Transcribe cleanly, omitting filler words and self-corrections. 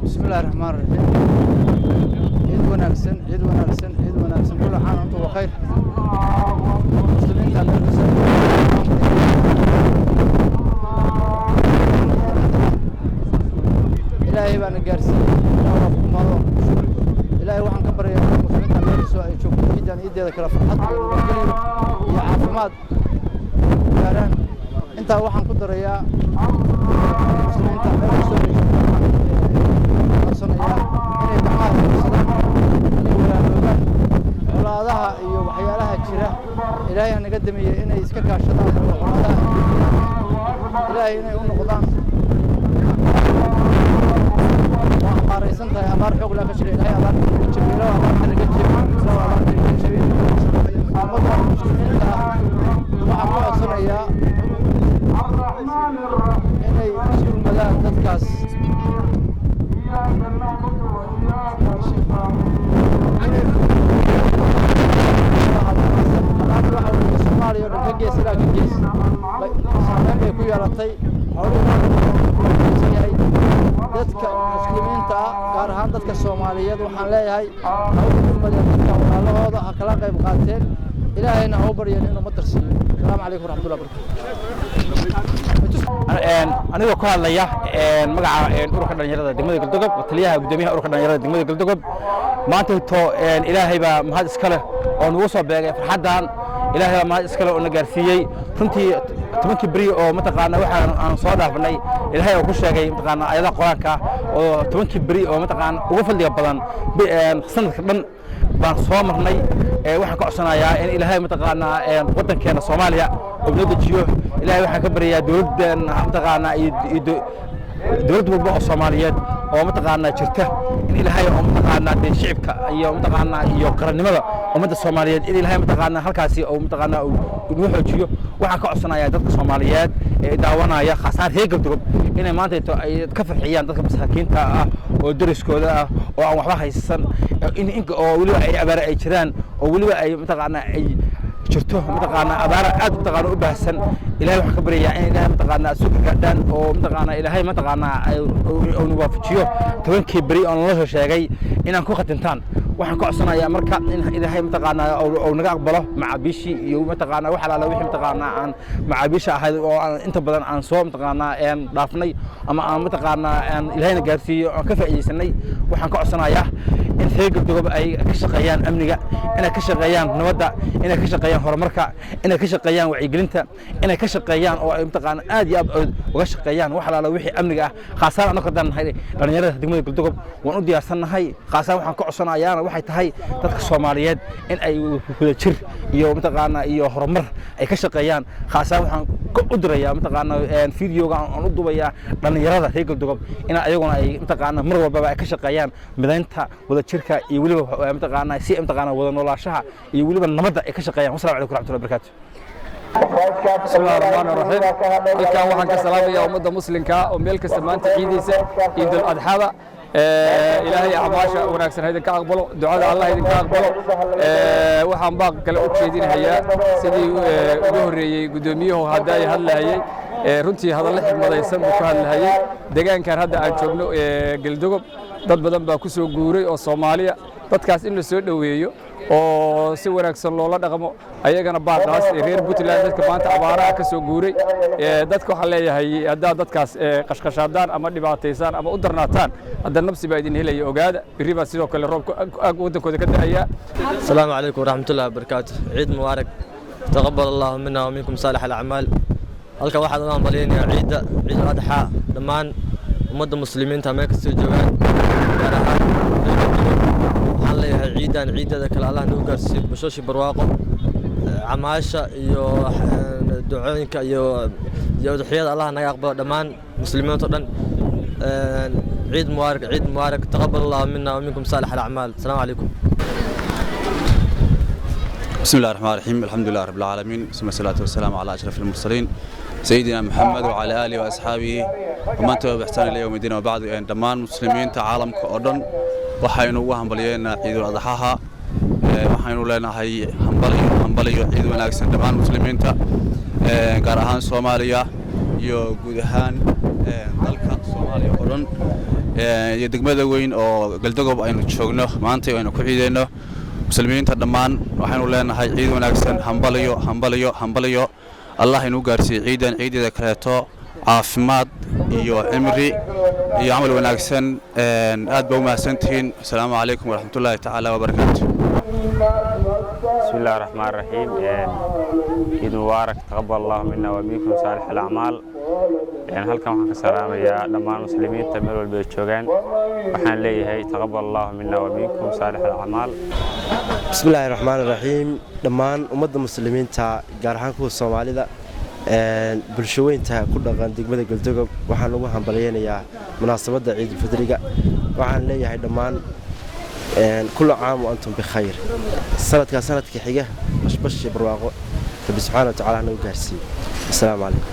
بسم الله الرحمن الرحيم. عيد وناكسن عيد وناكسن عيد وناكسن كل عام وأنتم بخير. مسلمين تعملوا إلهي بأن جالسين إلهي وحن كبر يا مسلمين تعملوا سواء يشوفوا جدا يدي ذكر فرحات يا عافمات كاران أنت وحن قدر يا مسلمين تعملوا سواء colaadaha iyo waxyaalaha jira ilaahay naga dameeyay inay iska kaashadaan colaadaha ilaahay inay u noqdaan wax qaaraysan tahay abaar xoog la ka jiray ilaahay abaar jibiilo abaar naga jiray abaar naga jiray ummadda muslimiinta waxa ku codsanayaa inay surmadaan dadkaas Soomaaliya oo ka gees ilaa ka gees saameyn bay ku yeelatay dadka muslimiinta gaar ahaan dadka Soomaaliyeed waxaan leeyahay dadka walaalahooda ha kala qayb qaateen ilaahayna ha u baryeen inuu ma darsiiyo salaamu calaykum waraxmatullahi wabarakaatuh anigoo ku hadlaya magaca ururka dhalinyarada degmada Galdogob taliyaha gudoomiyaha ururka dhalinyarada degmada Galdogob maanta ilaahay baa mahad iska leh oo nagu soo beegay farxadan ilaahay baa mahad iska leh oo na gaarsiiyay runtii 10 bari oo mataqaana waxaan aan soo dhaafnay ilaahay oo ku sheegay mataqaana ayada quraanka oo 10 bari oo mataqaana ugu fadliga badan sanadka dhan baan soo marnay waxaan ka codsanayaa in ilaahay mataqaana wadankeena Soomaaliya oo noo dejiyo ilaahay waxaan ka baryayaa dawladdan mataqaana dawlad walba oo Soomaaliyeed oo mataqaana jirta in ilaahay oo mataqaana shicibka iyo mataqaana iyo qarannimada ummadda Soomaaliyeed in ilaahay mataqaana halkaasi oo mataqaana uu xoojiyo waxaan ka codsanayaa dadka Soomaaliyeed ee daawanaya khasaar heeg Galdogob inay maanta ay ka farxiyaan dadka masaakiinta ah oo dariskooda ah oo aan waxba haysan in oo waliba ay abaar ay jiraan oo waliba ay mataqaana ay jirto mataqaana abaar aad mataqaana u baahsan ilaahay waxa ka baryayaa in ilaahay mataqaana suuqa dhan oo mataqaana ilaahay mataqaana oo nu waafajiyo 10 bari oo la sheegay inaan ku khatintaan waxaan ka codsanayaa marka in ilaahay mataqaana oo naga aqbalo macaabiishi iyo mataqaana waxa la wixii mataqaana aan macaabiisha ahayd oo inta badan aan soo mataqaana dhaafnay ama aan mataqaana ilaahayna gaarsiiyo oo ka faa'iideysanay waxaan ka codsanayaa in heeg Galdogob ay ka shaqeeyaan amniga inay ka shaqeeyaan nabadda inay ka shaqeeyaan horumarka inay ka shaqeeyaan wacyigelinta inay ka shaqeeyaan oo ay mataqaana aad iyo aad uga shaqeeyaan wax la wixii amniga ah khaasaan anoo ka danahay dhalinyarada degmada Galdogob waan u diyaarsanahay khaasaan waxaan ka codsanayaa waxay tahay dadka Soomaaliyeed in ay wada jir iyo mataqaana iyo horumar ay ka shaqeeyaan khaasaan waxaan u dirayaa mataqaana fiidiyoga aan u duubayaa dhalinyarada reer Galdogob in ayaguna ay mataqaana mar walba ay ka shaqeeyaan midaynta wada jirka iyo waliba mataqaana si mataqaana wada noolaanshaha iyo waliba nabadda ay ka shaqeeyaan wassalaamu calaykum waraxmatullahi wabarakaatuh بسم الله الرحمن الرحيم halkan waxaan ka salaamayaa ummadda muslimka oo meel kasta maanta ciidiisa ciid al-adha ilaahay acmaasha wanaagsan idin ka aqbalo ducada Allah idin ka aqbalo waxaan baaq kale u jeedinayaa sidii ugu horeeyay gudoomiyuhu hadda ay hadlayay runtii hadallo xigmadaysan uu ka hadlayay deegaankan hadda aan joogno Galdogob dad badan baa ku soo guuray oo Soomaaliya dadkaas in la soo dhaweeyo oo si wanaagsan loola dhaqmo ayagana baaqaas reer Puntland dadka maanta abaaraha ka soo guuray dadka waxa leeyahay hadda dadkaas qashqashaadaan ama dhibaataysan ama u darnaataan hadda nafsi baa idin helay ogaada biriba sidoo kale roobka wadankooda ka da'aya assalaamu calaykum waraxmatullaahi wabarakaatuh ciid mubaarak taqabbal Allahu minna wa minkum salih al-a'mal halka waxaan uga hambalyeynaa ciid al-adha dhammaan ummadda muslimiinta meel kasta joogaan gaar ahaan waxaan leeyahay ciidan ciidada kale Allah nagu gaarsiiyo bashooshi barwaaqo camaasha iyo ducooyinka iyo udxiyada Allah naga aqbalo dhammaan muslimiinta dhan ciid mubaarak taqabbal Allahu minna wa minkum salih al-a'mal assalamu calaykum بسم الله الرحمن الرحيم الحمد لله رب العالمين ثم الصلاة والسلام على أشرف المرسلين سيدنا محمد وعلى آله وأصحابه ومن تبع بإحسان إلى يوم الدين وبعد أن دمان مسلمين تعالم كأردن وحين وهم بلينا عيد الأضحى وحين لنا هي همبلي عيد وناكسن دمان مسلمين تا قارهان سوماليا يو جودهان دلك سوماليا أردن iyo degmada weyn oo galdogob aynu joogno maanta aynu ku ciideyno muslimiinta dhammaan waxaanu leenahay ciid wanaagsan hambaliyo allah inuu gaarsiiyo ciidan ciideeda kaleeto caafimaad iyo cimri iyo camal wanaagsan aad baa u mahadsantihiin assalaamu calaykum waraxmatullaahi tacaala wabarakaatu بسم الله الرحمن الرحيم عيد مبارك تقبل الله منا ومنكم صالح الأعمال halkan waxaan ka salaamayaa dhammaan muslimiinta meel walba ay joogaan waxaan leeyahay taqabbal Allah minna wa minkum salih al-a'mal bismillahir rahmanir rahiim dhammaan ummadda muslimiinta gaar ahaan kuwa Soomaalida bulshooyinta ku dhaqan degmada Galdogob waxaan ugu hambalyeeyaa munaasabadda Ciid al-Fidriga waxaan leeyahay dhammaan كل عام وأنتم بخير سنة كحية مش برواقو رب سبحانه وتعالى نوجهسي السلام عليكم